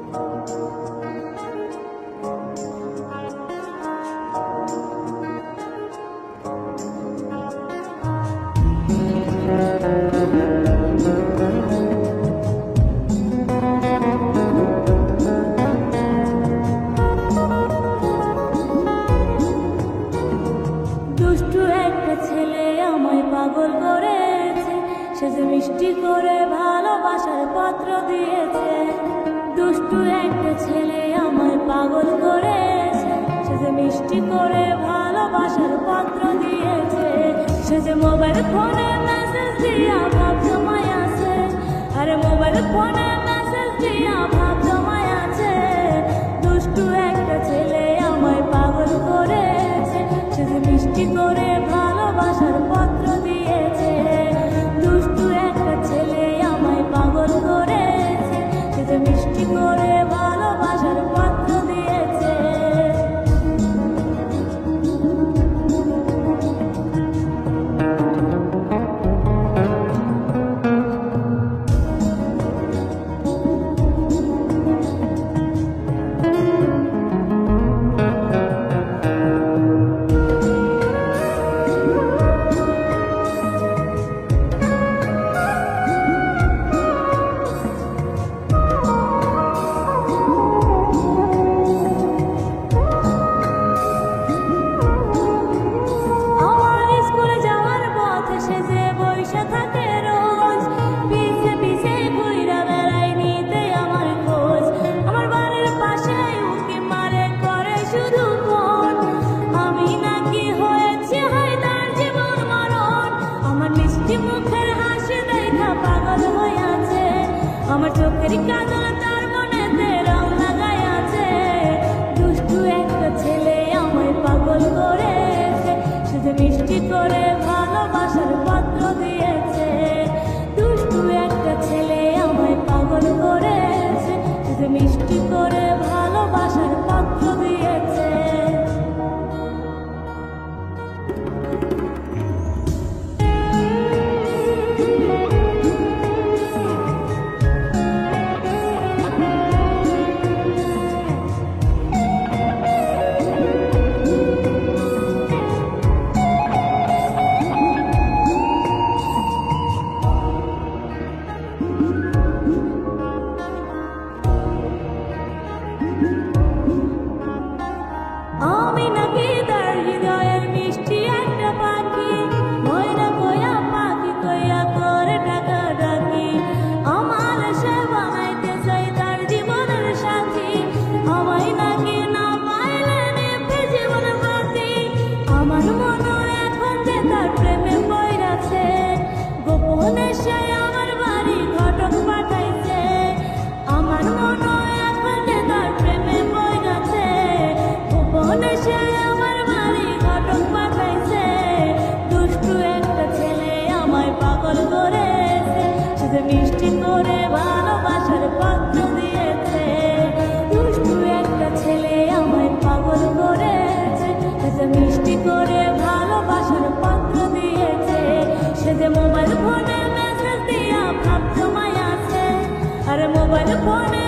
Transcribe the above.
দুষ্টু একটা ছেলে আমায় পাগল করেছে, সে যে মিষ্টি করে ভালোবাসার পত্র দিয়েছে। দুষ্টু একটা ছেলে আমায় পাগল করেছে, সে যে মিষ্টি করে ভালোবাসার পত্র দিয়েছে। সে যে মোবাইল ফোনে মেসেজ দিয়া ভাব জমায় আছে, আরে মোবাইল ফোনে মেসেজ দিয়া ভাব জমায় আছে। দুষ্টু একটা ছেলে আমায় পাগল করেছে, সে যে মিষ্টি করে ভালোবাসার পত্র দিয়েছে। দুষ্টু একটা ছেলে আমায় পাগল করেছে, সে যে মিষ্টি করে ভালোবাসার পত্র দিয়েছে। মুখের হাসি দেখা পাগল হয়ে আছে, আমার চোখের কাজল তার মনেতে রং লাগাই আছে। দুষ্টু একটা ছেলে আমায় পাগল করেছে, সে যে মিষ্টি করে ভালোবাসার পত্র দিয়েছে। দুষ্টু একটা ছেলে আমায় পাগল করেছে, সে যে মিষ্টি করে ভালোবাসার পত্র দিয়েছে। আমি নাকি তার হৃদয়ের মিষ্টি একটা পাখি, ময়না কয়া পাখি কয়া করে টাকা ডাকি। আমার সে বানাইতে চাই তার জীবনের সাথী, আমায় নাকি না পাইলে নেবে জীবন বাতি। আমার মনে এখন যে তার প্রেমে পড়াছে, গোপনে সে আমার বাড়ি ঘটক পাঠাইছে। আমার মনে এখন যে তার প্রেমে পড়াছে, গোপনে সে আমার বাড়ি ঘটক পাঠাইছে। দুষ্টু একটা ছেলে আমায় পাগল করেছে, সে যে মিষ্টি করে ভালোবাসার পত্র দিয়েছে। দুষ্টু একটা ছেলে আমায় পাগল করেছে, সে যে মিষ্টি করে ভালোবাসার পত্র দিয়েছে। সে যে মোবাইল ফোনে মেসেজ দিয়া ভাব জমায় আছে, আরে মোবাইল ফোনে